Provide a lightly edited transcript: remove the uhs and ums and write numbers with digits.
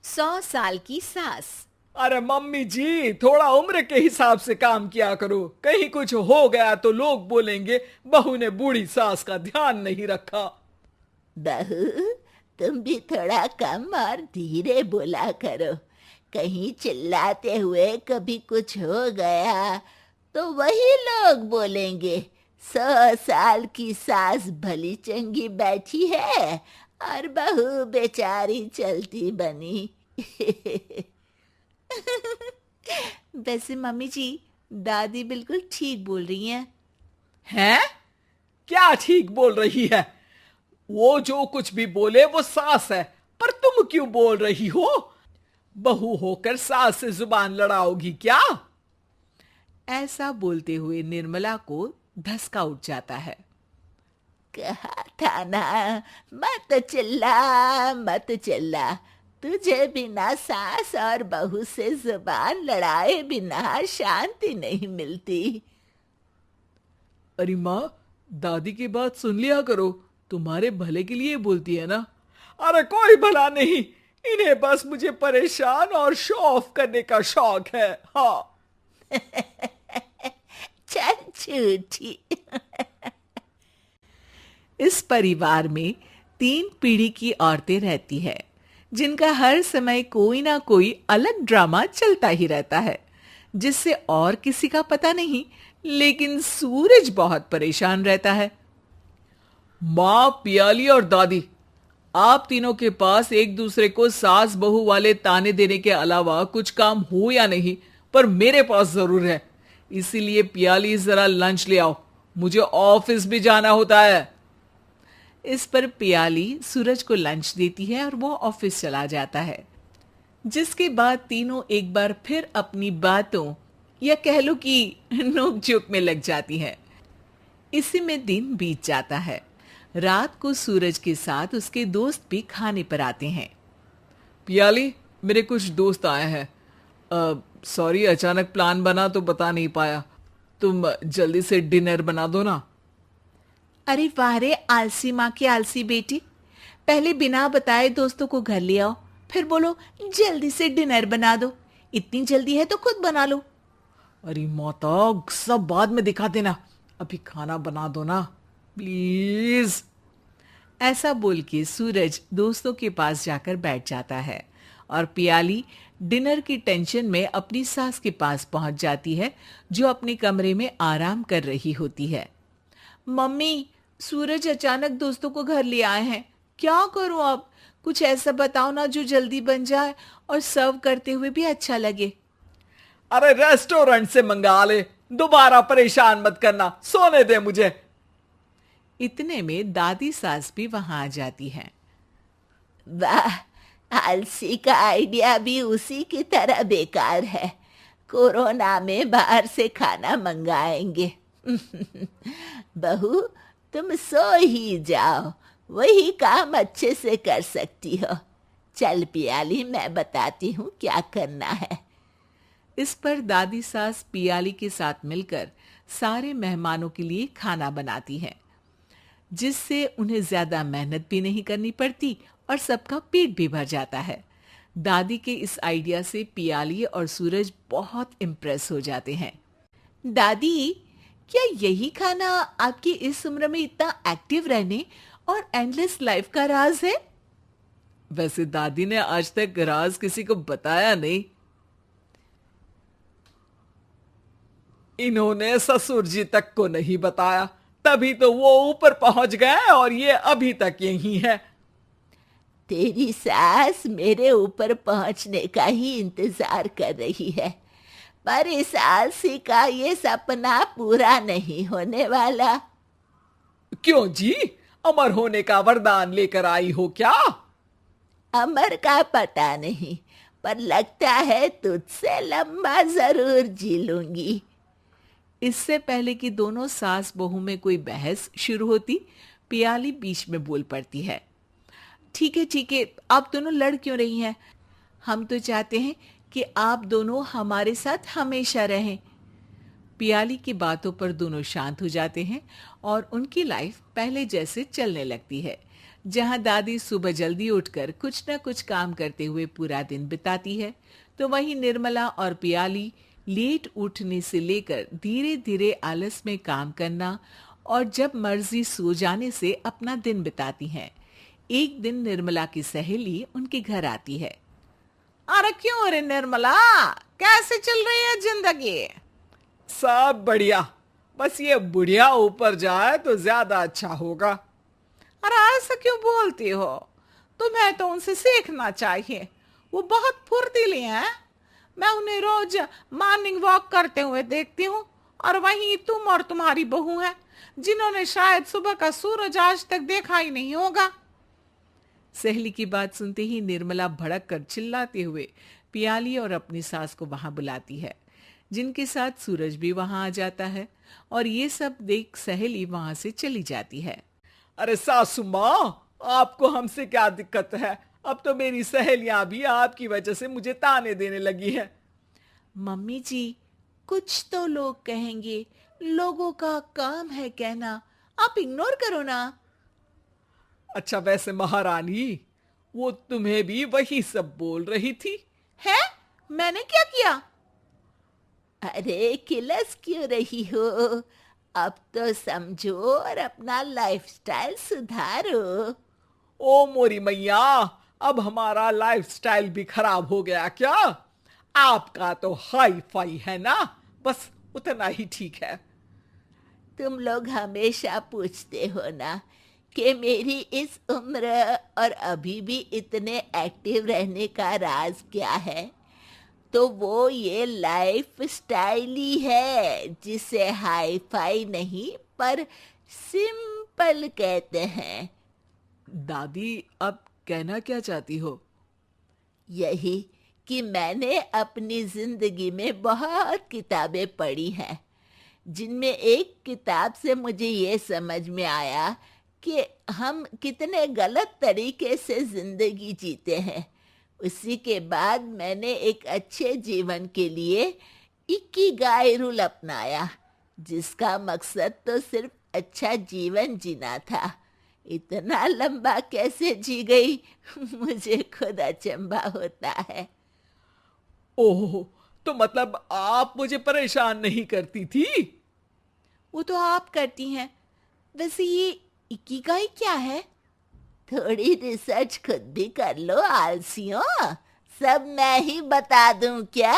100 साल की सास। अरे मम्मी जी, थोड़ा उम्र के हिसाब से काम किया करो। कहीं कुछ हो गया तो लोग बोलेंगे बहू ने बूढ़ी सास का ध्यान नहीं रखा। बहू, तुम भी थोड़ा कम और धीरे बोला करो। कहीं चिल्लाते हुए कभी कुछ हो गया तो वही लोग बोलेंगे 100 साल की सास भली चंगी बैठी है और बहू बेचारी चलती बनी। वैसे मम्मी जी, दादी बिल्कुल ठीक बोल रही हैं। हैं? क्या ठीक बोल रही है? वो जो कुछ भी बोले वो सास है, पर तुम क्यों बोल रही हो? बहू होकर सास से जुबान लड़ाओगी क्या? ऐसा बोलते हुए निर्मला को धसका उठ जाता है। कहा था ना, मत चिल्ला मत चिल्ला। तुझे बिना सास और बहू से जुबान लड़ाए बिना शांति नहीं मिलती। अरे माँ, दादी की बात सुन लिया करो, तुम्हारे भले के लिए बोलती है ना। अरे कोई भला नहीं, इन्हें बस मुझे परेशान और शो ऑफ करने का शौक है। हाँ। चल झूठी। इस परिवार में 3 पीढ़ी की औरतें रहती है, जिनका हर समय कोई ना कोई अलग ड्रामा चलता ही रहता है, जिससे और किसी का पता नहीं, लेकिन सूरज बहुत परेशान रहता है। माँ, पियाली और दादी, आप तीनों के पास एक दूसरे को सास बहू वाले ताने देने के अलावा कुछ काम हो या नहीं, पर मेरे पास जरूर है। इसीलिए पियाली, जरा लंच ले आओ, मुझे ऑफिस भी जाना होता है। इस पर पियाली सूरज को लंच देती है और वो ऑफिस चला जाता है, जिसके बाद तीनों एक बार फिर अपनी बातों या कह लो कि नोक-झोंक में लग जाती हैं। इसी में दिन बीत जाता है। रात को सूरज के साथ उसके दोस्त भी खाने पर आते हैं। पियाली, मेरे कुछ दोस्त आए हैं। सॉरी, अचानक प्लान बना तो बता नहीं पाया। तुम जल्दी से डिनर बना दो ना। अरे वाह रे आलसी माँ की आलसी बेटी, पहले बिना बताए दोस्तों को घर ले आओ, फिर बोलो जल्दी से डिनर बना दो। इतनी जल्दी है तो खुद बना लो। अरे माता, सब बाद में दिखा देना, अभी खाना बना दो ना प्लीज। ऐसा बोल के सूरज दोस्तों के पास जाकर बैठ जाता है और पियाली डिनर की टेंशन में अपनी सास के पास पहुंच जाती है, जो अपने कमरे में आराम कर रही होती है। मम्मी, सूरज अचानक दोस्तों को घर ले आए हैं, क्या करूं अब? कुछ ऐसा बताओ ना जो जल्दी बन जाए और सर्व करते हुए भी अच्छा लगे। अरे रेस्टोरेंट से मंगा ले, दोबारा परेशान मत करना, सोने दे मुझे। इतने में दादी सास भी वहां आ जाती हैं। वाह, आलसी का आइडिया भी उसी की तरह बेकार है। कोरोना में बाहर से खाना मंगाएंगे। बहू, तुम सो ही जाओ, वही काम अच्छे से कर सकती हो। चल पियाली, मैं बताती हूँ क्या करना है। इस पर दादी सास पियाली के साथ मिलकर सारे मेहमानों के लिए खाना बनाती है, जिससे उन्हें ज्यादा मेहनत भी नहीं करनी पड़ती और सबका पेट भी भर जाता है। दादी के इस आइडिया से पियाली और सूरज बहुत इम्प्रेस हो जाते हैं। दादी, क्या यही खाना आपकी इस उम्र में इतना एक्टिव रहने और एंडलेस लाइफ का राज है? वैसे दादी ने आज तक राज किसी को बताया नहीं। इन्होंने ससुर जी तक को नहीं बताया, तभी तो वो ऊपर पहुंच गए और ये अभी तक यही है। तेरी सास मेरे ऊपर पहुंचने का ही इंतजार कर रही है, पर इस आलसी का ये सपना पूरा नहीं होने वाला। क्यों जी, अमर होने का वरदान लेकर आई हो क्या? अमर का पता नहीं, पर लगता है तुझसे लंबा जरूर जी लूंगी। इससे पहले कि दोनों सास बहू में कोई बहस शुरू होती, पियाली बीच में बोल पड़ती है। ठीक है, आप दोनों लड़ क्यों रही हैं? हम तो चाहते हैं कि आप दोनों हमारे साथ हमेशा रहें। पियाली की बातों पर दोनों शांत हो जाते हैं और उनकी लाइफ पहले जैसे चलने लगती है, जहां दादी सुबह जल्दी उठकर कुछ न कुछ काम करते हुए पूरा दिन बिताती है, तो वहीं निर्मला और पियाली लेट उठने से लेकर धीरे धीरे आलस में काम करना और जब मर्जी सो जाने से अपना दिन बिताती हैं। एक दिन निर्मला की सहेली उनके घर आती है। अरे क्यों रे निर्मला, कैसे चल रही है जिंदगी? सब बढ़िया, बस ये बुढ़िया ऊपर जाए तो ज्यादा अच्छा होगा। अरे ऐसा क्यों बोलती हो? तुम्हें तो उनसे सीखना चाहिए, वो बहुत फुर्तीली हैं। मैं उन्हें रोज मॉर्निंग वॉक करते हुए देखती हूँ, और वहीं तुम और तुम्हारी बहू हैं जिन्होंने शायद सुबह का सूरज आज तक देखा ही नहीं होगा। सहेली की बात सुनते ही निर्मला भड़क कर चिल्लाते हुए पियाली और अपनी सास को वहां बुलाती है, जिनके साथ सूरज भी वहां आ जाता है, और ये सब देख सहेली वहां से चली जाती है। अरे सासू माँ, आपको हमसे क्या दिक्कत है? अब तो मेरी सहेलियां भी आपकी वजह से मुझे ताने देने लगी है। मम्मी जी, कुछ तो लोग कहेंगे, लोगों का काम है कहना, आप इग्नोर करो ना। अच्छा वैसे महारानी, वो तुम्हें भी वही सब बोल रही थी? है? मैंने क्या किया? अरे किलस क्यों रही हो? अब तो समझो और अपना लाइफस्टाइल सुधारो। ओ मोरी मैया, अब हमारा लाइफस्टाइल भी खराब हो गया क्या? आपका तो हाई फाई है ना, बस उतना ही ठीक है। तुम लोग हमेशा पूछते हो ना कि मेरी इस उम्र और अभी भी इतने एक्टिव रहने का राज क्या है, तो वो ये लाइफ स्टाइल ही है, जिसे हाई फाई नहीं पर सिंपल कहते हैं। दादी, अब कहना क्या चाहती हो? यही कि मैंने अपनी जिंदगी में बहुत किताबें पढ़ी हैं, जिनमें एक किताब से मुझे ये समझ में आया कि हम कितने गलत तरीके से जिंदगी जीते हैं। उसी के बाद मैंने एक अच्छे जीवन के लिए इकिगाई रूल अपनाया, जिसका मकसद तो सिर्फ अच्छा जीवन जीना था। इतना लंबा कैसे जी गई मुझे खुद अचंभा होता है। ओह, तो मतलब आप मुझे परेशान नहीं करती थी? वो तो आप करती हैं। वैसे ये इकिगाई क्या है? थोड़ी रिसर्च खुद भी कर लो आलसियों, सब मैं ही बता दूं क्या?